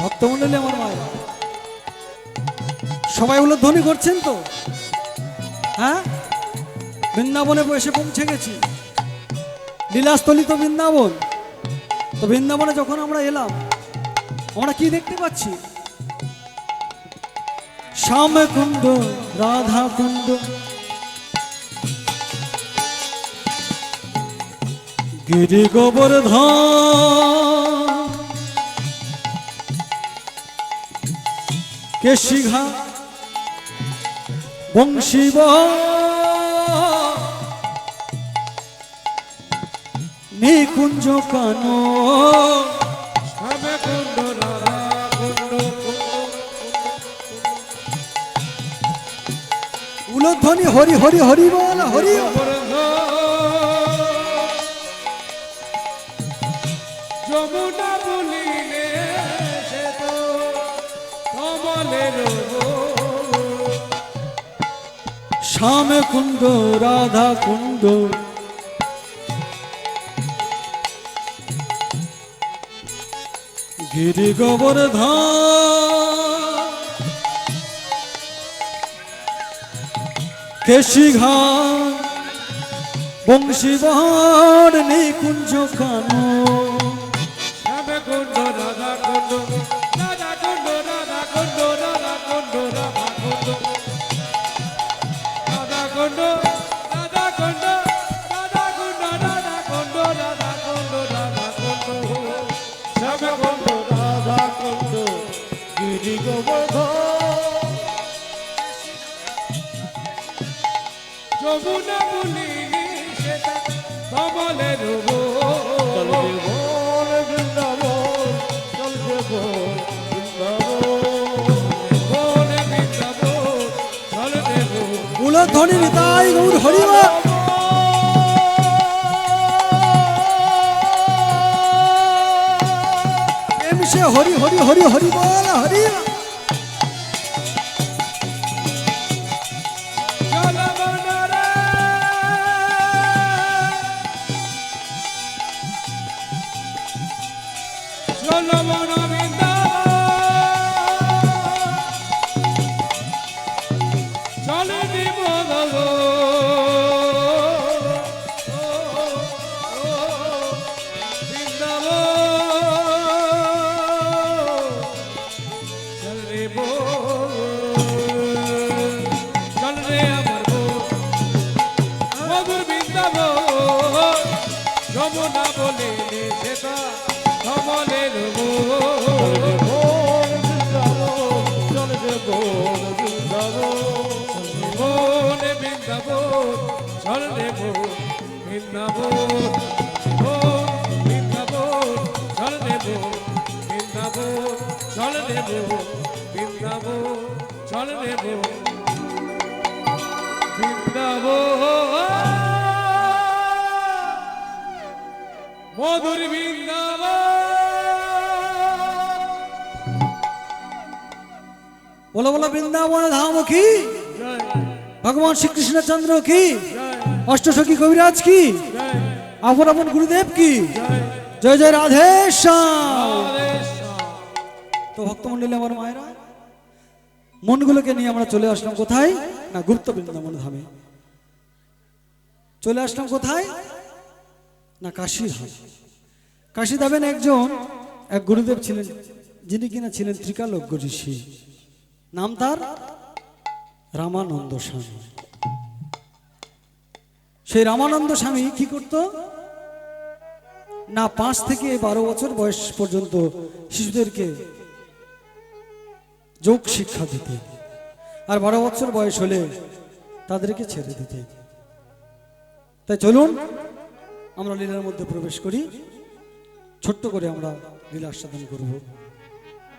ভক্তমণ্ডলী আমার মায়েরা সবাই উলধ্বনি করছেন তো? হ্যাঁ, বৃন্দাবনে এসে পৌঁছে গেছি। লীলাস্থলী তো বৃন্দাবন। তো বৃন্দাবনে যখন আমরা এলাম, আমরা কি দেখতে পাচ্ছি? শ্যাম কুণ্ড, রাধা কুণ্ড, গিরি গোবর্ধন, কেশিঘা, বংশীব, নিকুঞ্জ কানো, উলধ্বনি হরি হরি হরি বল হরি। যমুনা বলিলে সে তো কমলের শ্যাম কুণ্ড, রাধা কুণ্ড, গিরি গোবর্ধন, কেশিঘা, বংশীবর, নিকুঞ্জ কানো, শ্যামে কুণ্ড রাধা কুণ্ড, রাধা কুণ্ড রাধা কুণ্ড, রাধা কুণ্ড রাধা কুণ্ড, রাধা কুণ্ড রাধা কুণ্ড, রাধা কুণ্ড রাধা কুণ্ড, রাধা কুণ্ড রাধা কুণ্ড, শ্যামে কুণ্ড রাধা কুণ্ড, গিরি গোবর্ধন, যমুনা বলি সেটা কমলের উলধ্বনি নিতাই গৌর হরিবা। সে হরি হরি হরি হরি বল হরি। যমুনা বলে সেটা কমলের বনে বৃন্দাবন, চল দেব বৃন্দাবন, বৃন্দাবন, চল দেব বৃন্দাবন, চল দেব বৃন্দাবন, চল দেব বৃন্দাবন, মধুর বৃন্দাবন। বলো বলো বৃন্দাবন ধাম কি, ভগবান শ্রীকৃষ্ণচন্দ্র কি, অষ্টসখী কবিরাজ কি, আপন আপন গুরুদেব কি, জয় জয় রাধেশ্যাম। তো ভক্তমন্ডলী আমার মায়েরা, মনগুলোকে নিয়ে আমরা চলে আসলাম কোথায় না, গুপ্ত বৃন্দাবন ধামে চলে আসলাম। কোথায় না, কাশী ধাম। কাশী ধামের এক গুরুদেব ছিলেন, যিনি কিনা ছিলেন ত্রিকালজ্ঞ ঋষি। নাম তার রামানন্দ স্বামী। সেই রামানন্দ স্বামী কি করত না, 5 থেকে 12 বছর বয়স পর্যন্ত শিশুদেরকে যোগ শিক্ষা দিতে, আর 12 বছর বয়স হলে তাদেরকে ছেড়ে দিতে। তাই চলুন আমরা লীলার মধ্যে প্রবেশ করি, ছোট্ট করে আমরা লীলা আস্বাদন করব।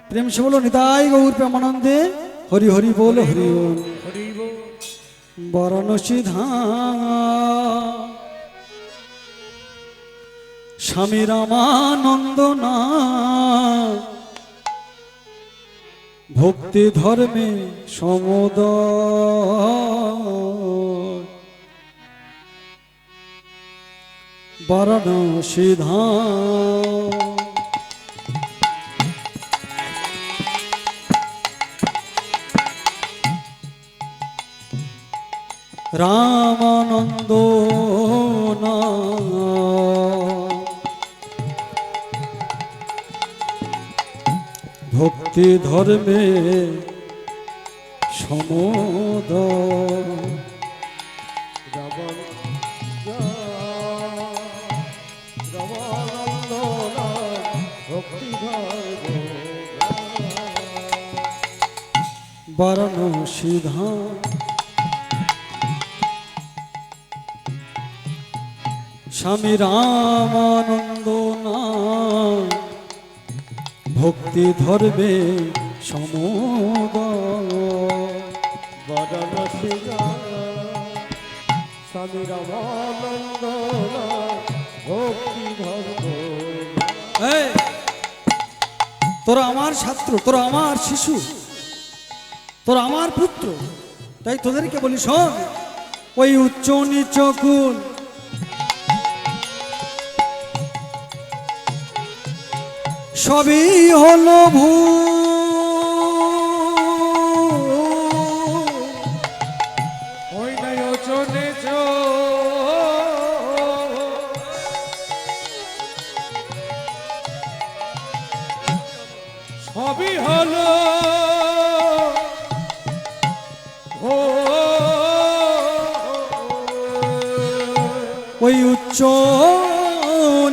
প্রেম সে বলো নিতাই গৌর প্রেমানন্দে, হরি হরি বল হরি বল। বারাণসী ধাম স্বামী রামানন্দ না, ভক্তি ধর্মে সমুদয়, বারাণসী ধাম রামানন্দ নাম। ভক্তি ধর্মে সমদ বারাণসী ধাম। স্বামী রামানন্দ নাম ভক্তি ধর্মে সমদ বারাণসী স্বামী রামানন্দ ভক্তি ধর্ম। এই, তোরা আমার ছাত্র, তোরা আমার শিশু, তোরা আমার পুত্র, তাই তোদেরকে বলি শোন, ওই উচ্চ নিচ কুল সবই হলো ওই নাই চলে সবই হলো ওই উচ্চ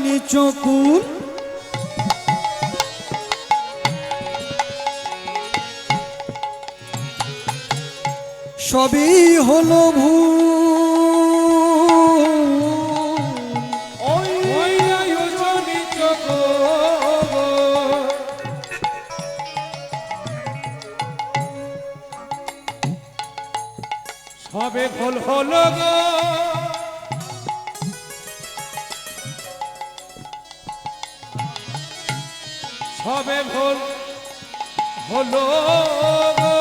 নিচ কুল সবই হলো ওই নাই চলে সবে ভুল হলো গো সবে ভুল হলো গো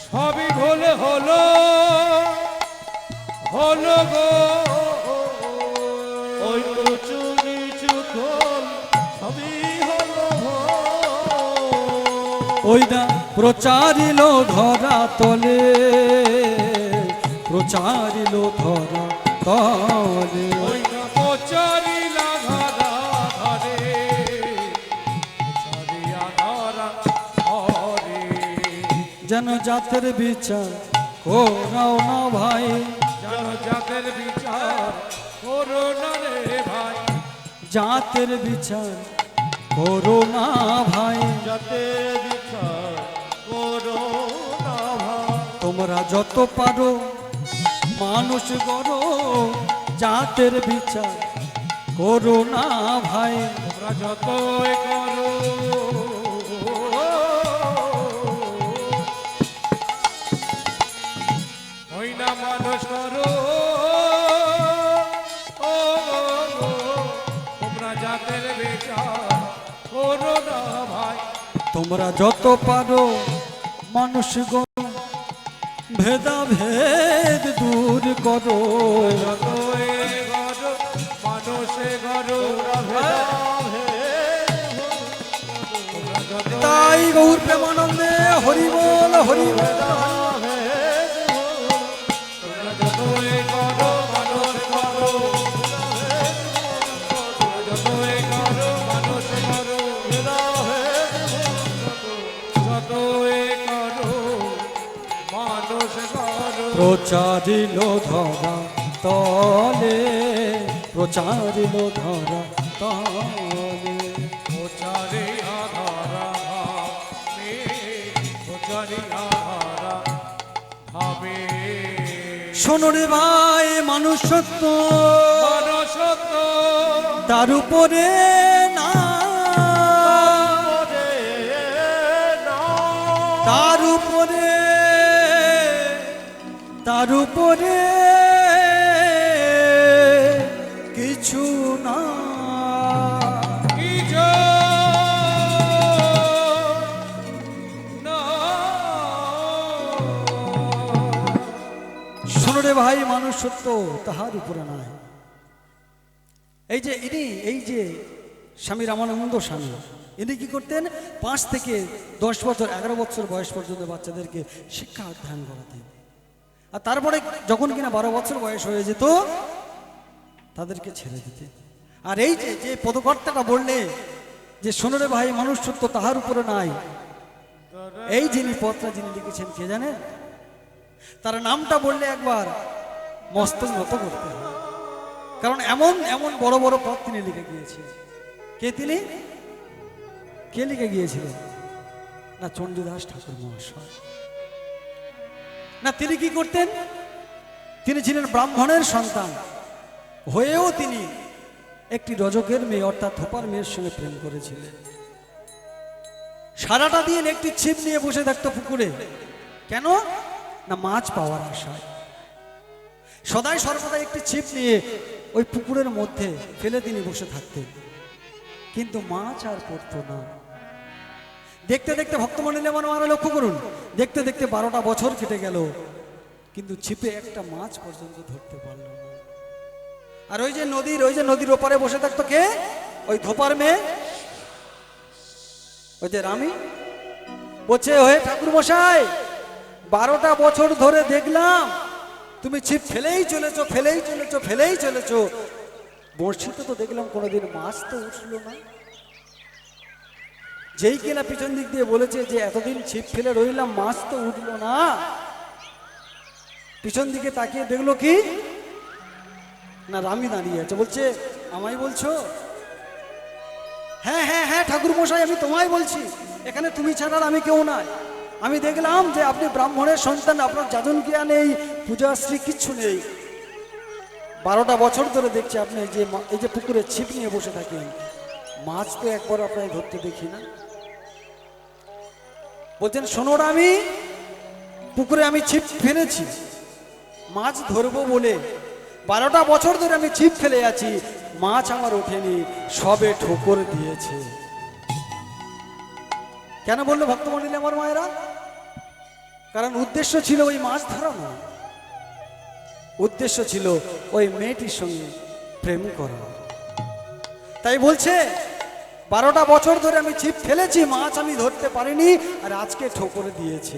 সবই ভুল হলো হলো গো ওই উঁচু নিচু কোল সবই হলো ওই না প্রচারিল ধরা তলে, প্রচারিল ধরা তলে। ওই না পচারিলা ধরা ধরে পচারিয়া ধরা ধরে যেন জাতের বিচার করাও না ভাই, জানো জাতের বিচার করো না রে ভাই জাতের বিচার করো না ভাই। যাতে বিচার করো না ভাই। তোমরা যত পারো মানুষ গড়ো, জাতের বিচার করো না ভাই। তোমরা যতই করো ওই না মানুষ করো তোমরা জাতের বিচার করো না ভাই তোমরা যত পারো মানুষ গড়ো, ভেদাভেদ দূর করো। যতই করো মানুষে করো তোমরা যতই তাই গৌর প্রেমানন্দে হরিবল হরিবল। তোমরা যতই করো মানুষ করো তোমরা যতই করো মানুষ করো যতই করো মানুষ করো প্রচারিল ধরা তলে, প্রচারিল ধরা তলে। প্রচারে আধারা হবে প্রচারে আধারা হবে শোনো রে ভাই, মানুষ সত্য মানসত্ব তার উপরে না, তার উপরে, তার উপরে কিছু না। কিছু না শোনো রে ভাই, মানুষ সত্য তাহার উপরে নাই। এই যে ইনি, এই যে স্বামী রামানন্দ স্বামী, ইনি কি করতেন? 5 থেকে 10 বছর 11 বছর বয়স পর্যন্ত বাচ্চাদেরকে শিক্ষা অধ্যয়ন করাতেন। আর তারপরে যখন কিনা 12 বছর বয়স হয়ে যেত তাদেরকে ছেড়ে দিতেন। আর এই যে পদকর্তাটা বললে যে শোনো রে ভাই, মানুষ সত্য তাহার উপরে নাই, এই যিনি পদটা যিনি লিখেছেন কে জানেন? তার নামটা বললে একবার মস্তক নত করতে হয়, কারণ এমন এমন বড় বড় পদ তিনি লিখে গিয়েছিলেন। কে তিনি? কে লিখে গিয়েছিলেন? না চণ্ডীদাস ঠাকুর মহাশয়। না তিনি কি করতেন? তিনি ছিলেন ব্রাহ্মণের সন্তান হয়েও তিনি একটি রজকের মেয়ে অর্থাৎ ধোপার মেয়ের সঙ্গে প্রেম করেছিলেন। সারাটা দিন একটি ছিপ নিয়ে বসে থাকতো পুকুরে। কেন? না মাছ পাওয়ার আশায়। সদাই সর্বদা একটি ছিপ নিয়ে ওই পুকুরের মধ্যে ফেলে তিনি বসে থাকতেন, কিন্তু মাছ আর পড়তো না। দেখতে দেখতে ভক্তমণ্ডলী আমার মারা লক্ষ্য করুন, দেখতে দেখতে 12টা বছর কেটে গেল, কিন্তু ছিপে একটা মাছ পর্যন্ত ধরতে পারল না। আর ওই যে নদীর ওপারে বসে থাকতো কে? ওই ধোপার মেয়ে, ওই যে রানী। বলছে, হয়ে ঠাকুর মশাই, 12টা বছর ধরে দেখলাম তুমি ছিপ ফেলেই চলেছো। বড়শিতে তো দেখলাম কোনোদিন মাছ তো উঠলো না। যেই কিনা পিছন দিক দিয়ে বলেছে যে এতদিন ছিপ ফেলে রইলাম, মাছ তো উঠলো না, পিছন দিকে তাকিয়ে দেখলো কি না রামি দাঁড়িয়ে আছে। বলছে, আমায় বলছো? হ্যাঁ হ্যাঁ হ্যাঁ ঠাকুর মশাই, আমি তোমায় বলছি, এখানে তুমি ছাড়া আর আমি কেউ নাই। আমি দেখলাম যে আপনি ব্রাহ্মণের সন্তান, আপনার যাজন ক্রিয়া নেই, পূজাশ্রী কিচ্ছু নেই। 12টা বছর ধরে দেখছি আপনি এই যে পুকুরে ছিপ নিয়ে বসে থাকেন, মাছ তো একবার আপনাকে ধরতে দেখি না। বলছেন, শোনো আমি পুকুরে আমি ছিপ ফেলেছি মাছ ধরবো বলে, 12টা বছর ধরে আমি ছিপ ফেলে আছি, মাছ আমার ওঠেনি, সবে ঠোকর দিয়েছে। কেন বললো ভক্তমণ্ডলী আমার মায়েরা? কারণ উদ্দেশ্য ছিল ওই মাছ ধরা না, উদ্দেশ্য ছিল ওই মেয়েটির সঙ্গে প্রেম করা। তাই বলছে, 12টা বছর ধরে আমি ছিপ ফেলেছি, মাছ আমি ধরতে পারিনি, আর আজকে ঠোকর দিয়েছে।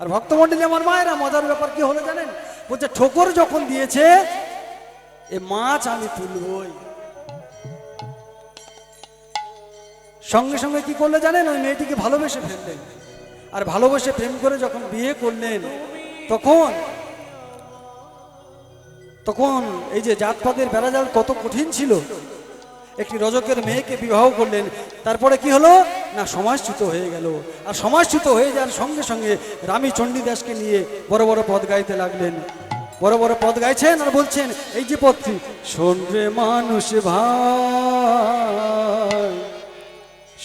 আর ভক্তমণ্ডলী আমার মায়েরা, মজার ব্যাপার কি হলো জানেন? বলছে, ঠোকর যখন দিয়েছে এ মাছ আমি তুলবই। সঙ্গে সঙ্গে কি করলে জানেন? ওই মেয়েটিকে ভালোবেসে ফেললেন। আর ভালোবেসে প্রেম করে যখন বিয়ে করলেন, তখন এই যে জাতপাতের বেড়াজাল কত কঠিন ছিল। একটি রজকের মেয়েকে বিবাহ করলেন, তারপরে কি হলো না সমাজচ্যুত হয়ে গেল। আর সমাজচ্যুত হয়ে যাওয়ার সঙ্গে সঙ্গে রামী চণ্ডীদাসকে নিয়ে বড় বড় পদ গাইতে লাগলেন। বড় বড় পদ গাইছেন আর বলছেন, এই যে পদটি, শোন রে মানুষ ভাই,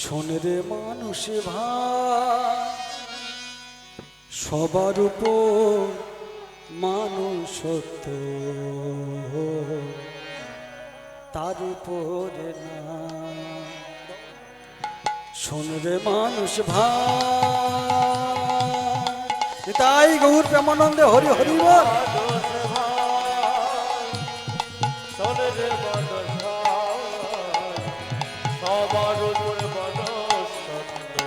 শোন রে মানুষ ভাই, সবার উপর মানুষ সত্য, তার উপরে না। শোন রে মানুষ ভাই, তাই গৌর প্রেমানন্দে হরি হরি বল। সবার উপর মানুষ সত্য,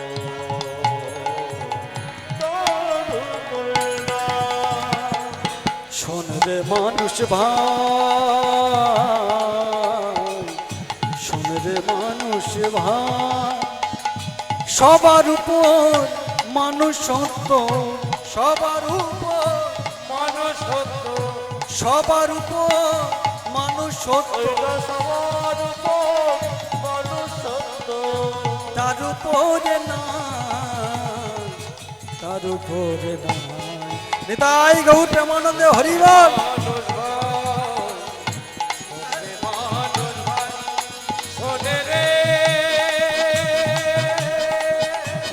তার উপরে না। শোন রে মানুষ ভাই, শোন রে মানুষ ভাই, সবার উপর মানুষ সত্য, সবার উপর মানুষ সত্য, সবার উপর মানুষ সত্য, সবার উপর মানুষ সত্য, তার উপরে না, তার উপরে না। নিতাই গৌর প্রেমানন্দে হরি বল। মানুষ ভাই, শোনে রে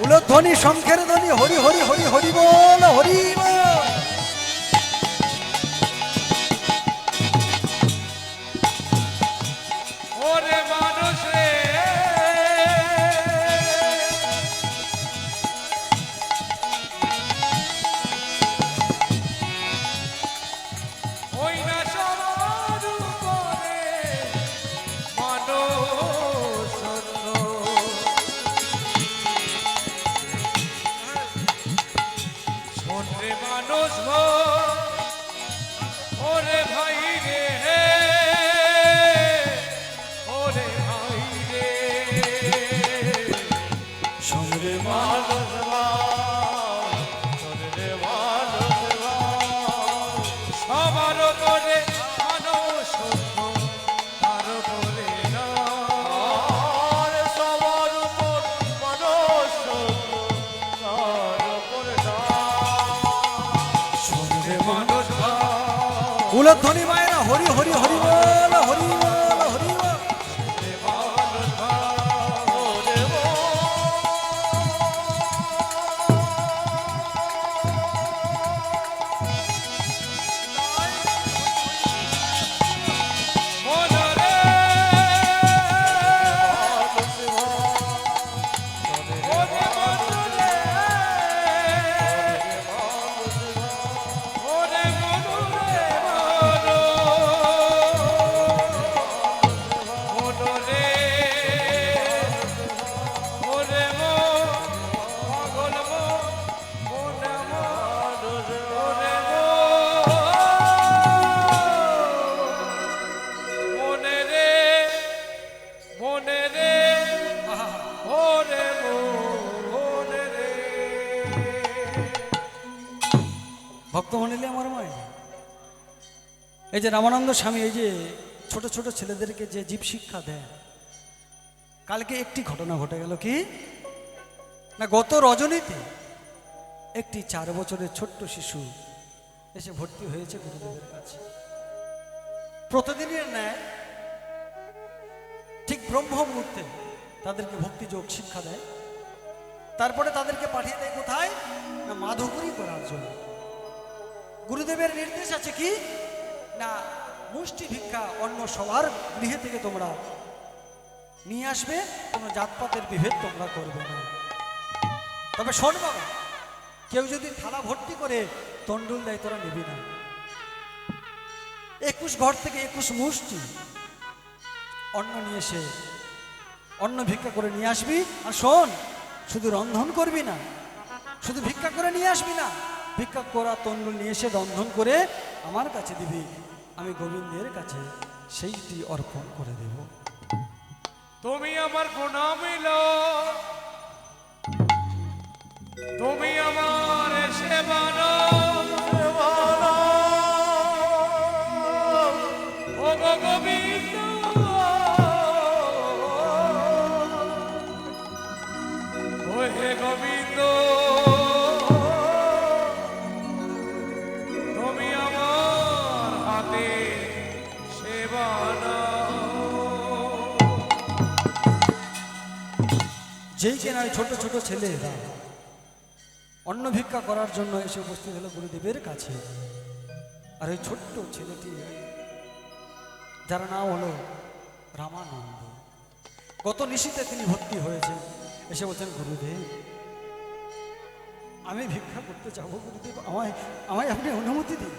উলধ্বনি শঙ্খের ধ্বনি, হরি হরি হরি হরি বল, হরি বল। ওরে মানুষ রে, ওই না সবার উপরে মানুষ সত্য, উলধ্বনি মায়েরা হরি হরি হরি বল হরি বল হরি বল। ভক্তমণ্ডলী আমার মায়ের, এই যে রামানন্দ স্বামী এই যে ছোট ছোট ছেলেদেরকে যে জীব শিক্ষা দেয়, কালকে একটি ঘটনা ঘটে গেল কি না, গত রজনীতে একটি 4 বছরের ছোট্ট শিশু এসে ভর্তি হয়েছে গুরুদেবের কাছে। প্রতিদিনের ন্যায় ঠিক ব্রহ্ম মুহূর্তে তাদেরকে ভক্তিযোগ শিক্ষা দেয়, তারপরে তাদেরকে পাঠিয়ে দেয় কোথায় না মাধুকরী করার জন্য। গুরুদেবের নির্দেশ আছে কি না মুষ্টি ভিক্ষা অন্য সবার গৃহে থেকে তোমরা নিয়ে আসবে, কোনো জাতপাতের বিভেদ তোমরা করবে না। তবে শোন বাবা, কেউ যদি থালা ভর্তি করে তন্ডুল দেয় তোরা নিবি না। 21 ঘর থেকে 21 মুষ্টি অন্ন নিয়ে এসে অন্ন ভিক্ষা করে নিয়ে আসবি। আর শোন, শুধু রন্ধন করবি না, শুধু ভিক্ষা করে নিয়ে আসবি না, ভিক্ষা করা তন্ডুল নিয়ে এসে রন্ধন করে আমার কাছে দিবি, আমি গোবিন্দের কাছে সেইটি অর্পণ করে দেব। তুমি আমার প্রণাম এলো, তুমি আমার সেবানো, ও গো গোবিন্দ, ও হে গোবিন্দ, তুমি আমার হাতে সেবানো। যেই কেনা ছোট ছোট ছেলেরা অন্ন ভিক্ষা করার জন্য এসে উপস্থিত হলো গুরুদেবের কাছে, আর ওই ছোট্ট ছেলেটি যার নাম হলো রামানন্দ, গত নিশীতে তিনি ভর্তি হয়েছেন। এসে বলছেন গুরুদেব আমি ভিক্ষা করতে যাবো, গুরুদেব আমায় আমায় আপনি অনুমতি দিন।